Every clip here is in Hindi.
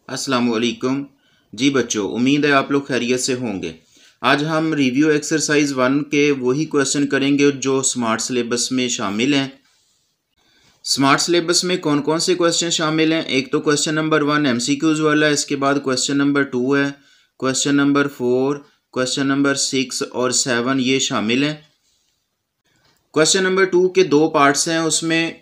अस्सलामुअलैकुम जी बच्चों, उम्मीद है आप लोग खैरियत से होंगे। आज हम रिव्यू एक्सरसाइज 1 के वही क्वेश्चन करेंगे जो स्मार्ट सिलेबस में शामिल हैं। स्मार्ट सिलेबस में कौन कौन से क्वेश्चन शामिल हैं? एक तो क्वेश्चन नंबर 1 एमसीक्यूज वाला है, इसके बाद क्वेश्चन नंबर 2 है, क्वेश्चन नंबर 4, क्वेश्चन नंबर 6 और 7 ये शामिल हैं। क्वेश्चन नंबर 2 के दो पार्ट्स हैं, उसमें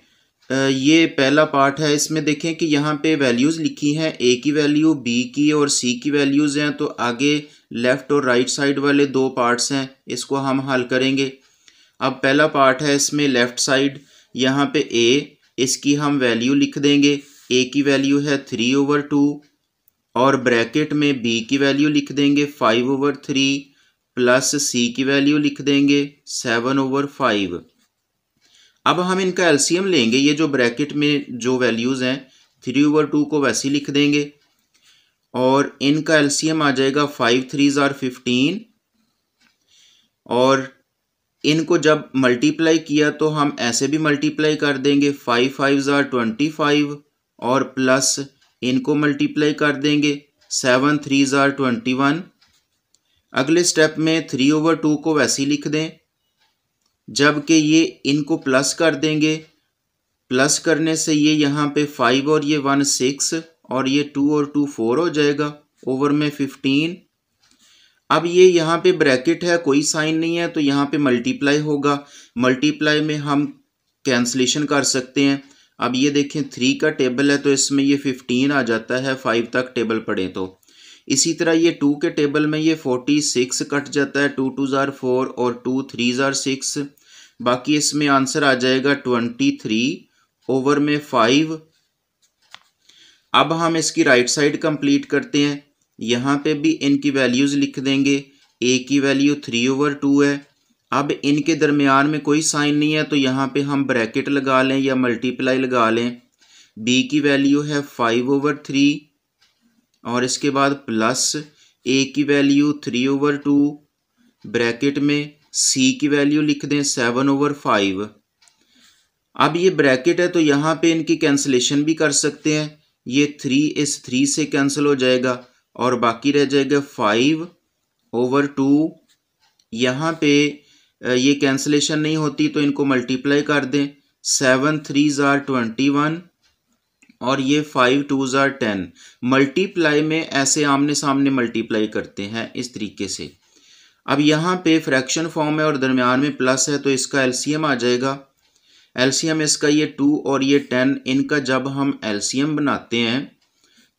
ये पहला पार्ट है। इसमें देखें कि यहाँ पे वैल्यूज़ लिखी हैं, ए की वैल्यू, बी की और सी की वैल्यूज़ हैं। तो आगे लेफ़्ट और राइट साइड वाले दो पार्ट्स हैं, इसको हम हल करेंगे। अब पहला पार्ट है, इसमें लेफ़्ट साइड यहाँ पे ए, इसकी हम वैल्यू लिख देंगे। ए की वैल्यू है 3/2 और ब्रैकेट में बी की वैल्यू लिख देंगे 5/3 प्लस सी की वैल्यू लिख देंगे 7/5। अब हम इनका एलसीएम लेंगे। ये जो ब्रैकेट में जो वैल्यूज़ हैं 3/2 को वैसे लिख देंगे और इनका एलसीएम आ जाएगा 5 3s are 15 और इनको जब मल्टीप्लाई किया तो हम ऐसे भी मल्टीप्लाई कर देंगे 5 5s are 25 और प्लस इनको मल्टीप्लाई कर देंगे 7 3s are 21। अगले स्टेप में 3/2 को वैसे ही लिख दें, जबकि ये इनको प्लस कर देंगे। प्लस करने से ये यहाँ पे 5 और ये 1 6 और ये 2 और 2 4 हो जाएगा, ओवर में 15। अब ये यहाँ पे ब्रैकेट है, कोई साइन नहीं है, तो यहाँ पे मल्टीप्लाई होगा। मल्टीप्लाई में हम कैंसलेशन कर सकते हैं। अब ये देखें 3 का टेबल है तो इसमें ये 15 आ जाता है, 5 तक टेबल पढ़े तो। इसी तरह ये 2 के टेबल में ये 46 कट जाता है, 2 2s are 4 और 2 3s are 6। बाकी इसमें आंसर आ जाएगा 23 ओवर में 5। अब हम इसकी राइट साइड कंप्लीट करते हैं। यहाँ पे भी इनकी वैल्यूज़ लिख देंगे। ए की वैल्यू 3/2 है। अब इनके दरमियान में कोई साइन नहीं है तो यहाँ पे हम ब्रैकेट लगा लें या मल्टीप्लाई लगा लें। बी की वैल्यू है 5/3 और इसके बाद प्लस ए की वैल्यू 3/2 ब्रैकेट में सी की वैल्यू लिख दें 7/5। अब ये ब्रैकेट है तो यहाँ पे इनकी कैंसलेशन भी कर सकते हैं। ये 3 इस 3 से कैंसिल हो जाएगा और बाकी रह जाएगा 5/2। यहाँ पे ये कैंसलेशन नहीं होती तो इनको मल्टीप्लाई कर दें। 7 3s are 21 और ये 5 2s are 10। मल्टीप्लाई में ऐसे आमने सामने मल्टीप्लाई करते हैं इस तरीके से। अब यहाँ पे फ्रैक्शन फॉर्म है और दरमियान में प्लस है तो इसका एलसीएम आ जाएगा। एलसीएम इसका ये 2 और ये 10, इनका जब हम एलसीएम बनाते हैं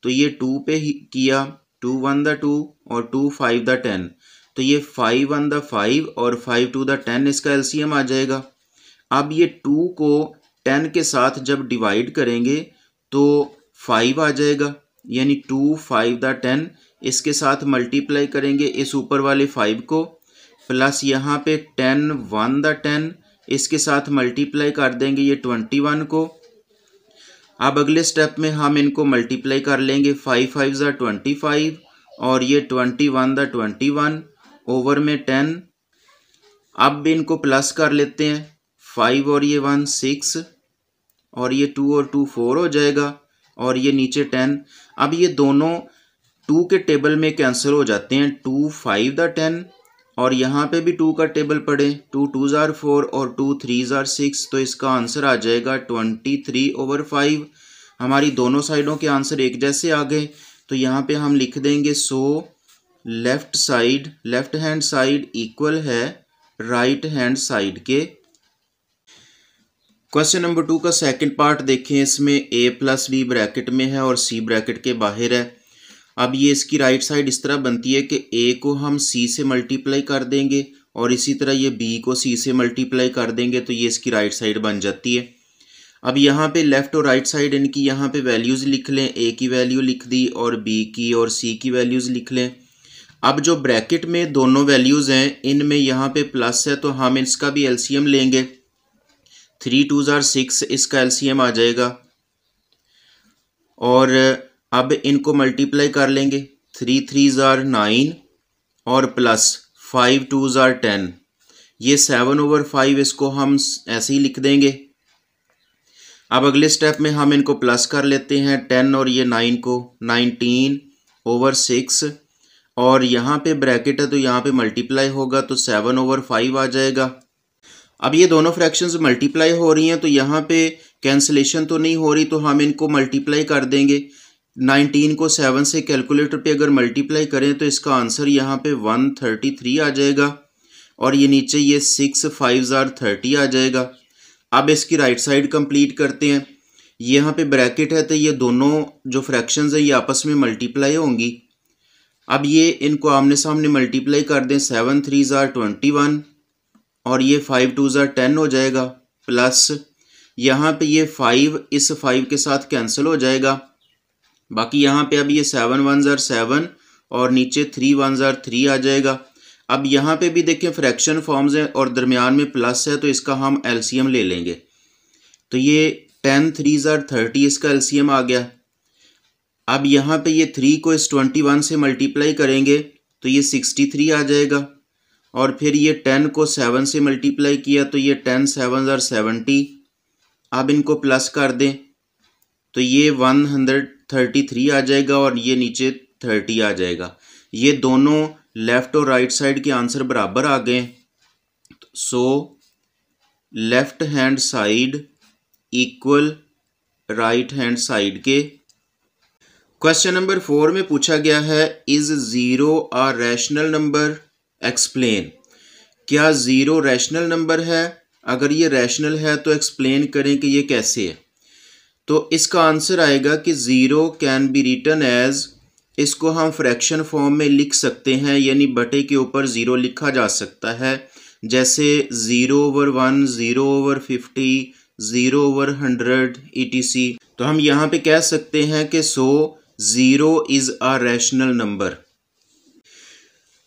तो ये 2 पे ही किया, 2 1 the 2 और 2 5 the 10, तो ये 5 1 the 5 और 5 2 the 10 इसका एलसीएम आ जाएगा। अब ये 2 को 10 के साथ जब डिवाइड करेंगे तो 5 आ जाएगा, यानी 2 5 the 10 इसके साथ मल्टीप्लाई करेंगे इस ऊपर वाले 5 को, प्लस यहाँ पे 10 1 the 10 इसके साथ मल्टीप्लाई कर देंगे ये 21 को। अब अगले स्टेप में हम इनको मल्टीप्लाई कर लेंगे। 5 5s are 25 और ये 21 the 21 ओवर में 10। अब इनको प्लस कर लेते हैं, 5 और ये 1 6 और ये 2 और 2 4 हो जाएगा और ये नीचे 10। अब ये दोनों 2 के टेबल में कैंसिल हो जाते हैं, 2 5 the 10 और यहाँ पे भी 2 का टेबल पढ़े, 2 2s are 4 और 2 3s are 6, तो इसका आंसर आ जाएगा 23/5। हमारी दोनों साइडों के आंसर एक जैसे आ गए तो यहाँ पे हम लिख देंगे so left hand side equal है राइट हैंड साइड के। क्वेश्चन नंबर 2 का सेकंड पार्ट देखें। इसमें a प्लस बी ब्रैकेट में है और c ब्रैकेट के बाहर है। अब ये इसकी राइट साइड इस तरह बनती है कि a को हम c से मल्टीप्लाई कर देंगे और इसी तरह ये b को c से मल्टीप्लाई कर देंगे तो ये इसकी राइट साइड बन जाती है। अब यहाँ पे लेफ़्ट और राइट साइड इनकी यहाँ पे वैल्यूज़ लिख लें। a की वैल्यू लिख दी और b की और c की वैल्यूज़ लिख लें। अब जो ब्रैकेट में दोनों वैल्यूज़ हैं इनमें यहाँ पे प्लस है तो हम इसका भी एलसीएम लेंगे। 3 2s are 6 इसका एलसीएम आ जाएगा और अब इनको मल्टीप्लाई कर लेंगे। 3 3s are 9 और प्लस 5 2s are 10, ये 7/5 इसको हम ऐसे ही लिख देंगे। अब अगले स्टेप में हम इनको प्लस कर लेते हैं 10 और ये 9 को, 19/6 और यहाँ पे ब्रैकेट है तो यहाँ पे मल्टीप्लाई होगा तो 7/5 आ जाएगा। अब ये दोनों फ्रैक्शंस मल्टीप्लाई हो रही हैं तो यहाँ पे कैंसलेशन तो नहीं हो रही, तो हम इनको मल्टीप्लाई कर देंगे। 19 को 7 से कैलकुलेटर पे अगर मल्टीप्लाई करें तो इसका आंसर यहाँ पे 133 आ जाएगा और ये नीचे ये 6 5 30 आ जाएगा। अब इसकी राइट साइड कंप्लीट करते हैं। यहाँ पे ब्रैकेट है तो ये दोनों जो फ्रैक्शंस हैं ये आपस में मल्टीप्लाई होंगी। अब ये इनको आमने सामने मल्टीप्लाई कर दें, 7 3 21 और ये 5 2 10 हो जाएगा, प्लस यहाँ पे ये 5 इस 5 के साथ कैंसिल हो जाएगा। बाकी यहाँ पे अब ये 7 1 7 और नीचे 3 1 3 आ जाएगा। अब यहाँ पे भी देखें फ्रैक्शन फॉर्म्स हैं और दरमियान में प्लस है तो इसका हम एलसीएम ले लेंगे। तो ये 10 3 30 इसका एलसीएम आ गया। अब यहाँ पे ये 3 को इस 21 से मल्टीप्लाई करेंगे तो ये 63 आ जाएगा और फिर ये 10 को 7 से मल्टीप्लाई किया तो ये 10 7 70। अब इनको प्लस कर दें तो ये 133 आ जाएगा और ये नीचे 30 आ जाएगा। ये दोनों लेफ़्ट और राइट साइड के आंसर बराबर आ गए। So left hand side equal right hand side के। क्वेश्चन नंबर 4 में पूछा गया है is zero a rational number, explain. क्या ज़ीरो रैशनल नंबर है? अगर ये रैशनल है तो एक्सप्लेन करें कि ये कैसे है। तो इसका आंसर आएगा कि zero can be written as, इसको हम फ्रैक्शन फॉर्म में लिख सकते हैं, यानी बटे के ऊपर ज़ीरो लिखा जा सकता है, जैसे 0/1, 0/50, 0/100 etc। तो हम यहाँ पे कह सकते हैं कि so zero is a rational number.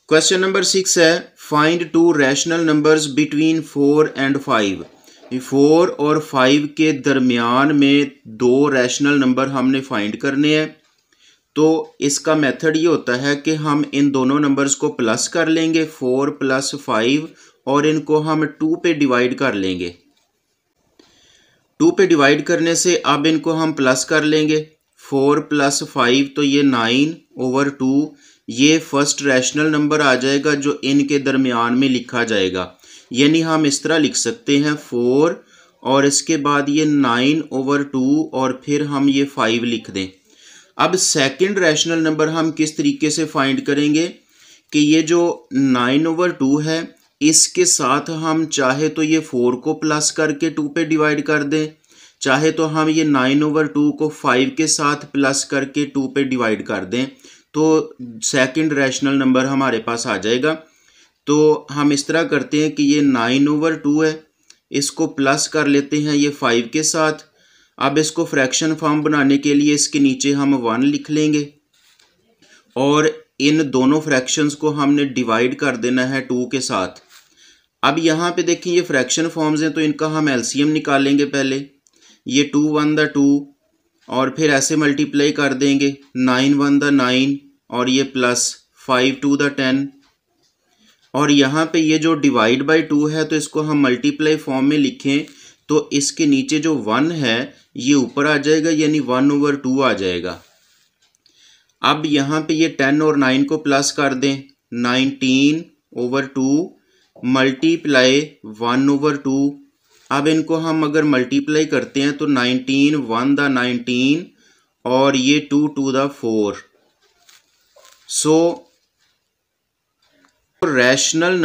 Question number 6 है find to rational numbers between 4 and 5। 4 और 5 के दरमियान में दो रैशनल नंबर हमने फाइंड करने हैं। तो इसका मेथड ये होता है कि हम इन दोनों नंबर्स को प्लस कर लेंगे, 4 + 5, और इनको हम 2 पे डिवाइड कर लेंगे। 2 पे डिवाइड करने से अब इनको हम प्लस कर लेंगे, 4 + 5 तो ये 9/2। ये फर्स्ट रैशनल नंबर आ जाएगा जो इनके दरमियान में लिखा जाएगा। यानी हम इस तरह लिख सकते हैं 4 और इसके बाद ये 9/2 और फिर हम ये 5 लिख दें। अब सेकंड रैशनल नंबर हम किस तरीके से फाइंड करेंगे कि ये जो 9/2 है इसके साथ हम चाहे तो ये 4 को प्लस करके 2 पे डिवाइड कर दें, चाहे तो हम ये 9/2 को 5 के साथ प्लस करके 2 पे डिवाइड कर दें, तो सेकंड रैशनल नंबर हमारे पास आ जाएगा। तो हम इस तरह करते हैं कि ये 9/2 है, इसको प्लस कर लेते हैं ये 5 के साथ। अब इसको फ्रैक्शन फॉर्म बनाने के लिए इसके नीचे हम 1 लिख लेंगे और इन दोनों फ्रैक्शंस को हमने डिवाइड कर देना है 2 के साथ। अब यहाँ पे देखिए ये फ्रैक्शन फॉर्म्स हैं तो इनका हम एलसीएम निकालेंगे। पहले ये 2 1 2 और फिर ऐसे मल्टीप्लाई कर देंगे, 9 1 9 और ये प्लस 5 2 10। और यहाँ पे ये जो डिवाइड बाय 2 है तो इसको हम मल्टीप्लाई फॉर्म में लिखें तो इसके नीचे जो 1 है ये ऊपर आ जाएगा, यानी 1/2 आ जाएगा। अब यहाँ पे ये 10 और 9 को प्लस कर दें, 19/2 मल्टीप्लाई 1/2। अब इनको हम अगर मल्टीप्लाई करते हैं तो 19 1 19 और ये 2 2 4। So rational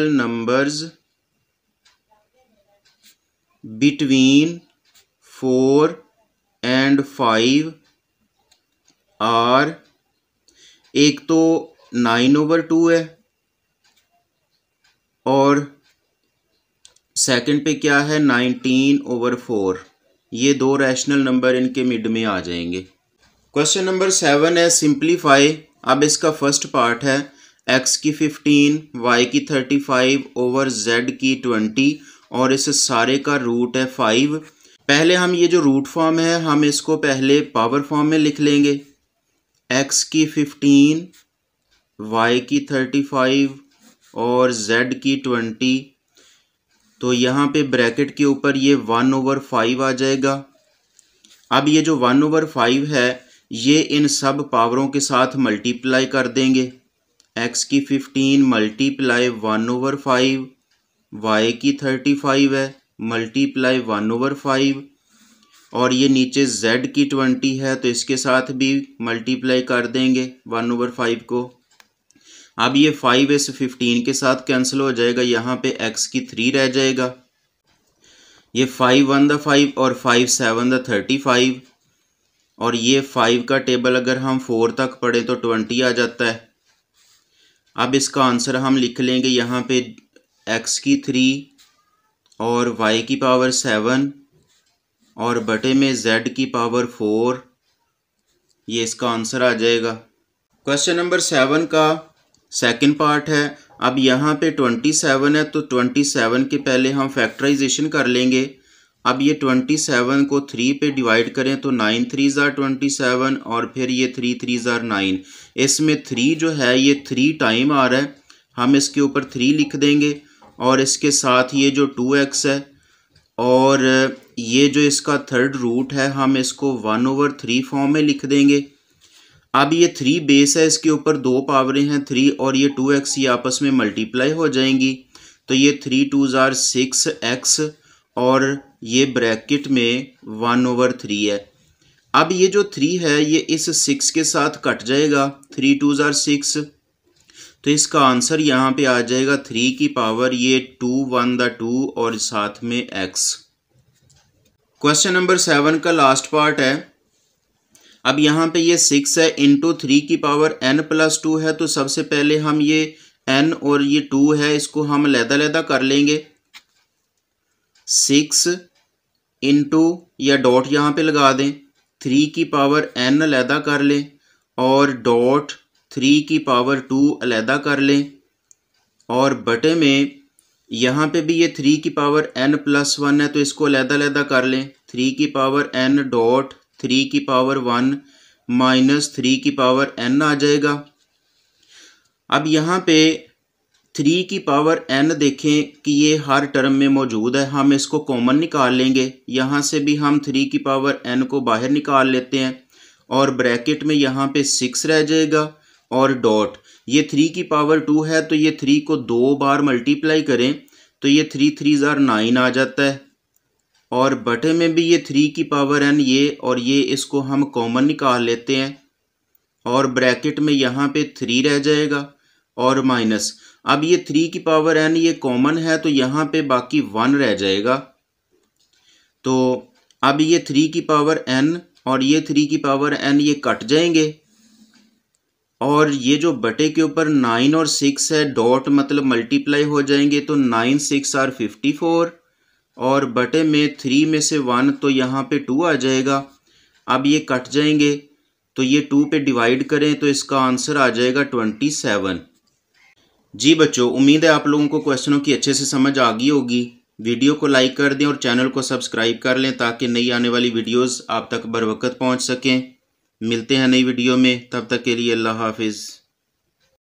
numbers between 4 and 5 are, एक तो 9/2 है और सेकंड पे क्या है 19/4। ये दो रैशनल नंबर इनके मिड में आ जाएंगे। क्वेश्चन नंबर 7 है सिंप्लीफाई। अब इसका फर्स्ट पार्ट है x की 15, y की 35 ओवर z की 20 और इस सारे का रूट है 5। पहले हम ये जो रूट फॉर्म है हम इसको पहले पावर फॉर्म में लिख लेंगे, x की 15, y की 35 और z की 20। तो यहाँ पे ब्रैकेट के ऊपर ये 1/5 आ जाएगा। अब ये जो 1/5 है ये इन सब पावरों के साथ मल्टीप्लाई कर देंगे। x की 15 मल्टीप्लाई 1/5, y की 35 है मल्टीप्लाई 1/5, और ये नीचे z की 20 है तो इसके साथ भी मल्टीप्लाई कर देंगे 1/5 को। अब ये 5 इस 15 के साथ कैंसिल हो जाएगा, यहाँ पे x की 3 रह जाएगा। ये 5 1 द 5 और 5 7 द 35, और ये 5 का टेबल अगर हम 4 तक पढ़ें तो 20 आ जाता है। अब इसका आंसर हम लिख लेंगे यहाँ पे x की 3 और y की पावर 7 और बटे में z की पावर 4, ये इसका आंसर आ जाएगा। क्वेश्चन नंबर 7 का सेकंड पार्ट है। अब यहाँ पे 27 है तो 27 के पहले हम फैक्टराइजेशन कर लेंगे। अब ये 27 को 3 पे डिवाइड करें तो 9 3 ज़ार 27 और फिर ये 3 3 ज़ार 9। इसमें 3 जो है ये 3 टाइम आ रहा है, हम इसके ऊपर 3 लिख देंगे और इसके साथ ये जो 2x है और ये जो इसका थर्ड रूट है हम इसको 1/3 फॉर्म में लिख देंगे। अब ये 3 बेस है, इसके ऊपर 2 पावरें हैं 3 और ये 2x ये आपस में मल्टीप्लाई हो जाएंगी तो ये 3 2 ज़ार 6x और ये ब्रैकेट में 1/3 है। अब ये जो 3 है ये इस 6 के साथ कट जाएगा, 3 2 ज़ार 6, तो इसका आंसर यहाँ पे आ जाएगा 3 की पावर ये 2 1 द 2 और साथ में x। क्वेश्चन नंबर 7 का लास्ट पार्ट है। अब यहाँ पे ये 6 है इंटू 3 की पावर n+2 है, तो सबसे पहले हम ये n और ये 2 है इसको हम अलग-अलग कर लेंगे। 6 इंटू या डॉट यहाँ पे लगा दें, 3 की पावर n अलग कर लें और डॉट 3 की पावर 2 अलग कर लें और बटे में यहाँ पे भी ये 3 की पावर n+1 है तो इसको अलग कर लें। 3 की पावर n डॉट 3 की पावर 1 माइनस 3 की पावर n आ जाएगा। अब यहाँ पे 3 की पावर n देखें कि ये हर टर्म में मौजूद है, हम इसको कॉमन निकाल लेंगे। यहाँ से भी हम 3 की पावर n को बाहर निकाल लेते हैं और ब्रैकेट में यहाँ पे 6 रह जाएगा और डॉट ये 3 की पावर 2 है तो ये 3 को 2 बार मल्टीप्लाई करें तो ये 3 3 ज़ार 9 आ जाता है और बटे में भी ये 3 की पावर n ये और ये इसको हम कॉमन निकाल लेते हैं और ब्रैकेट में यहाँ पे 3 रह जाएगा और माइनस। अब ये 3 की पावर n ये कॉमन है तो यहाँ पे बाकी 1 रह जाएगा। तो अब ये 3 की पावर n और ये 3 की पावर n ये कट जाएंगे और ये जो बटे के ऊपर 9 और 6 है डॉट मतलब मल्टीप्लाई हो जाएंगे तो 9 6 आर 54 और बटे में 3 में से 1 तो यहाँ पे 2 आ जाएगा। अब ये कट जाएंगे तो ये 2 पे डिवाइड करें तो इसका आंसर आ जाएगा 27। जी बच्चों, उम्मीद है आप लोगों को क्वेश्चनों की अच्छे से समझ आ गई होगी। वीडियो को लाइक कर दें और चैनल को सब्सक्राइब कर लें ताकि नई आने वाली वीडियोस आप तक बर वक्त पहुँच सकें। मिलते हैं नई वीडियो में, तब तक के लिए अल्लाह हाफिज़।